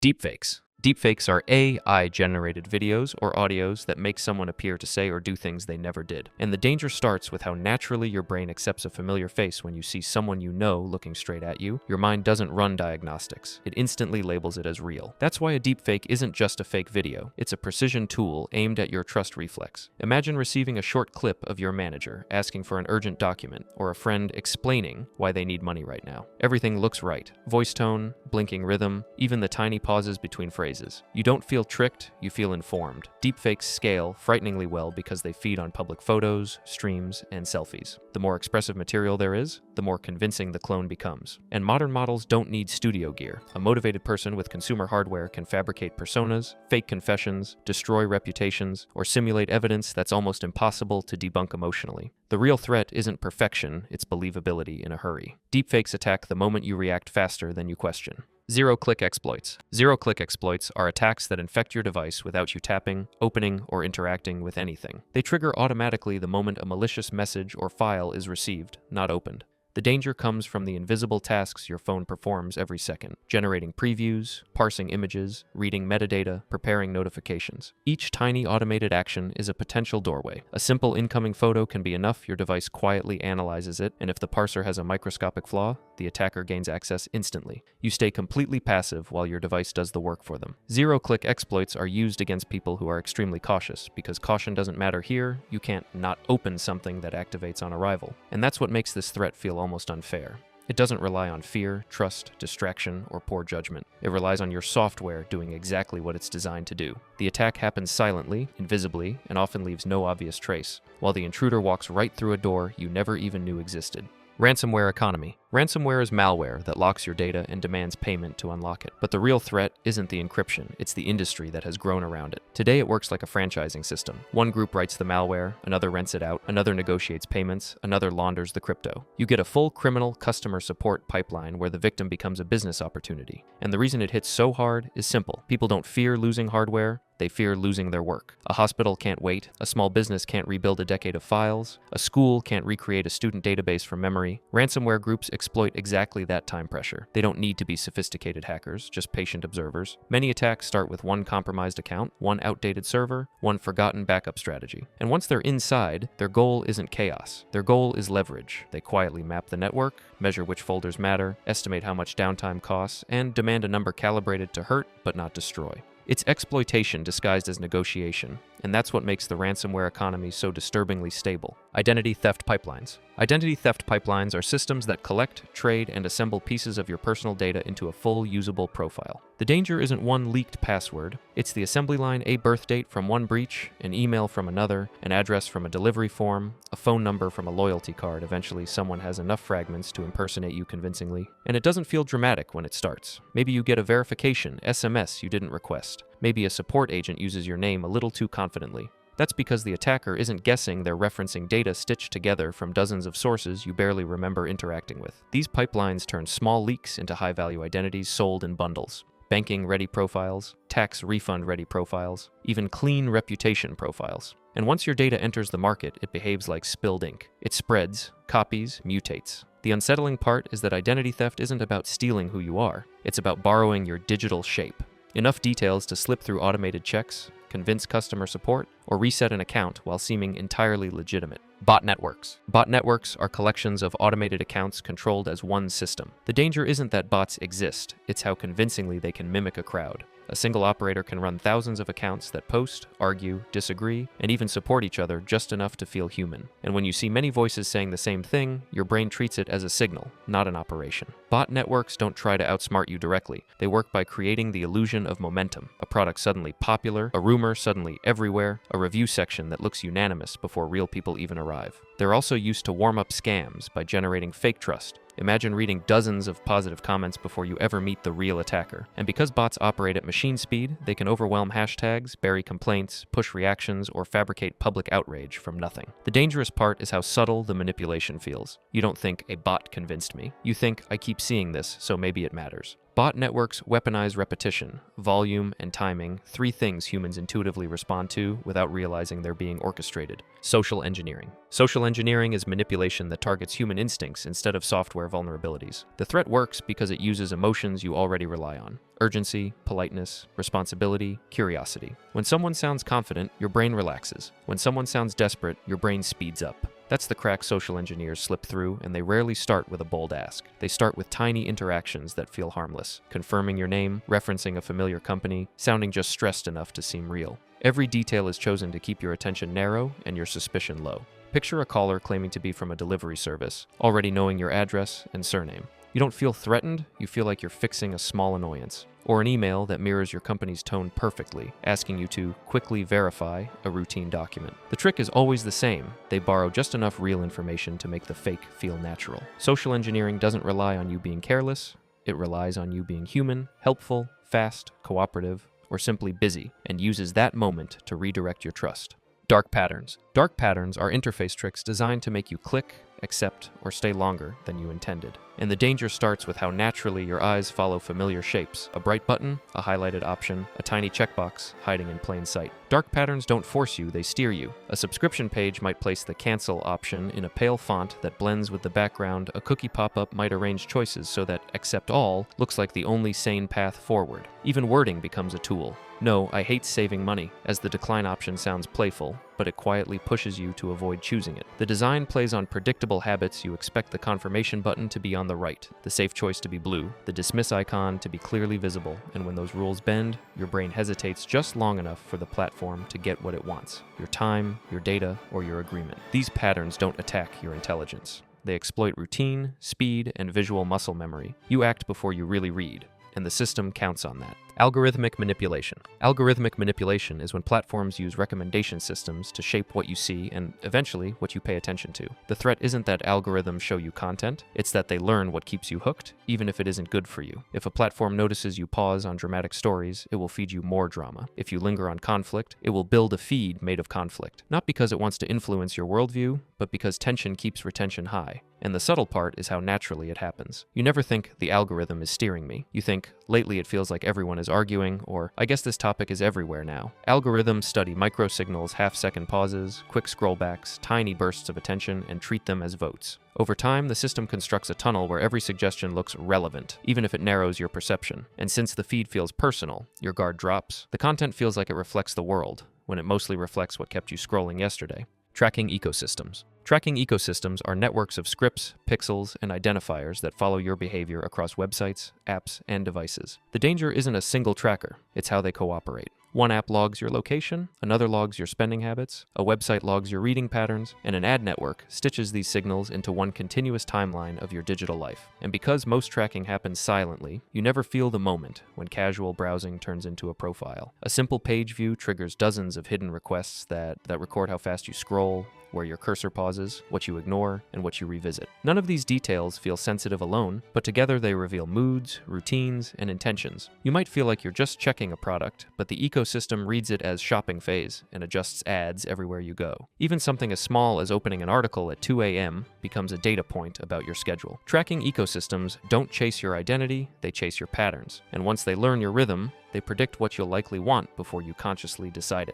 Deepfakes. Deepfakes are AI-generated videos or audios that make someone appear to say or do things they never did. And the danger starts with how naturally your brain accepts a familiar face when you see someone you know looking straight at you. Your mind doesn't run diagnostics. It instantly labels it as real. That's why a deepfake isn't just a fake video. It's a precision tool aimed at your trust reflex. Imagine receiving a short clip of your manager asking for an urgent document or a friend explaining why they need money right now. Everything looks right. Voice tone, blinking rhythm, even the tiny pauses between phrases. You don't feel tricked, you feel informed. Deepfakes scale frighteningly well because they feed on public photos, streams, and selfies. The more expressive material there is, the more convincing the clone becomes. And modern models don't need studio gear. A motivated person with consumer hardware can fabricate personas, fake confessions, destroy reputations, or simulate evidence that's almost impossible to debunk emotionally. The real threat isn't perfection, it's believability in a hurry. Deepfakes attack the moment you react faster than you question. Zero-click exploits. Zero-click exploits are attacks that infect your device without you tapping, opening, or interacting with anything. They trigger automatically the moment a malicious message or file is received, not opened. The danger comes from the invisible tasks your phone performs every second, generating previews, parsing images, reading metadata, preparing notifications. Each tiny automated action is a potential doorway. A simple incoming photo can be enough. Your device quietly analyzes it, and if the parser has a microscopic flaw, the attacker gains access instantly. You stay completely passive while your device does the work for them. Zero-click exploits are used against people who are extremely cautious. Because caution doesn't matter here, you can't not open something that activates on arrival. And that's what makes this threat feel almost unfair. It doesn't rely on fear, trust, distraction, or poor judgment. It relies on your software doing exactly what it's designed to do. The attack happens silently, invisibly, and often leaves no obvious trace, while the intruder walks right through a door you never even knew existed. Ransomware economy. Ransomware is malware that locks your data and demands payment to unlock it. But the real threat isn't the encryption, it's the industry that has grown around it. Today it works like a franchising system. One group writes the malware, another rents it out, another negotiates payments, another launders the crypto. You get a full criminal customer support pipeline where the victim becomes a business opportunity. And the reason it hits so hard is simple. People don't fear losing hardware, they fear losing their work. A hospital can't wait, a small business can't rebuild a decade of files, a school can't recreate a student database from memory. Ransomware groups exploit exactly that time pressure. They don't need to be sophisticated hackers, just patient observers. Many attacks start with one compromised account, one outdated server, one forgotten backup strategy. And once they're inside, their goal isn't chaos. Their goal is leverage. They quietly map the network, measure which folders matter, estimate how much downtime costs, and demand a number calibrated to hurt but not destroy. It's exploitation disguised as negotiation, and that's what makes the ransomware economy so disturbingly stable. Identity theft pipelines. Identity theft pipelines are systems that collect, trade, and assemble pieces of your personal data into a full usable profile. The danger isn't one leaked password, it's the assembly line, a birth date from one breach, an email from another, an address from a delivery form, a phone number from a loyalty card. Eventually, someone has enough fragments to impersonate you convincingly. And it doesn't feel dramatic when it starts. Maybe you get a verification SMS you didn't request. Maybe a support agent uses your name a little too confidently. That's because the attacker isn't guessing, they're referencing data stitched together from dozens of sources you barely remember interacting with. These pipelines turn small leaks into high-value identities sold in bundles. Banking-ready profiles, tax refund-ready profiles, even clean reputation profiles. And once your data enters the market, it behaves like spilled ink. It spreads, copies, mutates. The unsettling part is that identity theft isn't about stealing who you are. It's about borrowing your digital shape. Enough details to slip through automated checks, convince customer support, or reset an account while seeming entirely legitimate. Bot networks. Bot networks are collections of automated accounts controlled as one system. The danger isn't that bots exist, it's how convincingly they can mimic a crowd. A single operator can run thousands of accounts that post, argue, disagree, and even support each other just enough to feel human. And when you see many voices saying the same thing, your brain treats it as a signal, not an operation. Bot networks don't try to outsmart you directly. They work by creating the illusion of momentum. A product suddenly popular, a rumor suddenly everywhere, a review section that looks unanimous before real people even arrive. They're also used to warm up scams by generating fake trust. Imagine reading dozens of positive comments before you ever meet the real attacker. And because bots operate at machine speed, they can overwhelm hashtags, bury complaints, push reactions, or fabricate public outrage from nothing. The dangerous part is how subtle the manipulation feels. You don't think, a bot convinced me. You think, I keep seeing this, so maybe it matters. Bot networks weaponize repetition, volume, and timing, three things humans intuitively respond to without realizing they're being orchestrated. Social engineering. Social engineering is manipulation that targets human instincts instead of software vulnerabilities. The threat works because it uses emotions you already rely on: urgency, politeness, responsibility, curiosity. When someone sounds confident, your brain relaxes. When someone sounds desperate, your brain speeds up. That's the crack social engineers slip through, and they rarely start with a bold ask. They start with tiny interactions that feel harmless: confirming your name, referencing a familiar company, sounding just stressed enough to seem real. Every detail is chosen to keep your attention narrow and your suspicion low. Picture a caller claiming to be from a delivery service, already knowing your address and surname. You don't feel threatened, you feel like you're fixing a small annoyance. Or an email that mirrors your company's tone perfectly, asking you to quickly verify a routine document. The trick is always the same. They borrow just enough real information to make the fake feel natural. Social engineering doesn't rely on you being careless, it relies on you being human, helpful, fast, cooperative, or simply busy, and uses that moment to redirect your trust. Dark patterns. Dark patterns are interface tricks designed to make you click, accept, or stay longer than you intended. And the danger starts with how naturally your eyes follow familiar shapes: a bright button, a highlighted option, a tiny checkbox hiding in plain sight. Dark patterns don't force you, they steer you. A subscription page might place the cancel option in a pale font that blends with the background. A cookie pop-up might arrange choices so that accept all looks like the only sane path forward. Even wording becomes a tool. No, I hate saving money, as the decline option sounds playful, but it quietly pushes you to avoid choosing it. The design plays on predictable habits. You expect the confirmation button to be on the right, the safe choice to be blue, the dismiss icon to be clearly visible, and when those rules bend, your brain hesitates just long enough for the platform to get what it wants: your time, your data, or your agreement. These patterns don't attack your intelligence. They exploit routine, speed, and visual muscle memory. You act before you really read, and the system counts on that. Algorithmic manipulation. Algorithmic manipulation is when platforms use recommendation systems to shape what you see and, eventually, what you pay attention to. The threat isn't that algorithms show you content, it's that they learn what keeps you hooked, even if it isn't good for you. If a platform notices you pause on dramatic stories, it will feed you more drama. If you linger on conflict, it will build a feed made of conflict. Not because it wants to influence your worldview, but because tension keeps retention high. And the subtle part is how naturally it happens. You never think, the algorithm is steering me. You think, lately it feels like everyone is arguing, or I guess this topic is everywhere now. Algorithms study microsignals, half-second pauses, quick scrollbacks, tiny bursts of attention, and treat them as votes. Over time, the system constructs a tunnel where every suggestion looks relevant, even if it narrows your perception. And since the feed feels personal, your guard drops. The content feels like it reflects the world, when it mostly reflects what kept you scrolling yesterday. Tracking ecosystems. Tracking ecosystems are networks of scripts, pixels, and identifiers that follow your behavior across websites, apps, and devices. The danger isn't a single tracker, it's how they cooperate. One app logs your location, another logs your spending habits, a website logs your reading patterns, and an ad network stitches these signals into one continuous timeline of your digital life. And because most tracking happens silently, you never feel the moment when casual browsing turns into a profile. A simple page view triggers dozens of hidden requests that record how fast you scroll, where your cursor pauses, what you ignore, and what you revisit. None of these details feel sensitive alone, but together they reveal moods, routines, and intentions. You might feel like you're just checking a product, but the ecosystem reads it as shopping phase and adjusts ads everywhere you go. Even something as small as opening an article at 2 a.m. becomes a data point about your schedule. Tracking ecosystems don't chase your identity, they chase your patterns. And once they learn your rhythm, they predict what you'll likely want before you consciously decide it.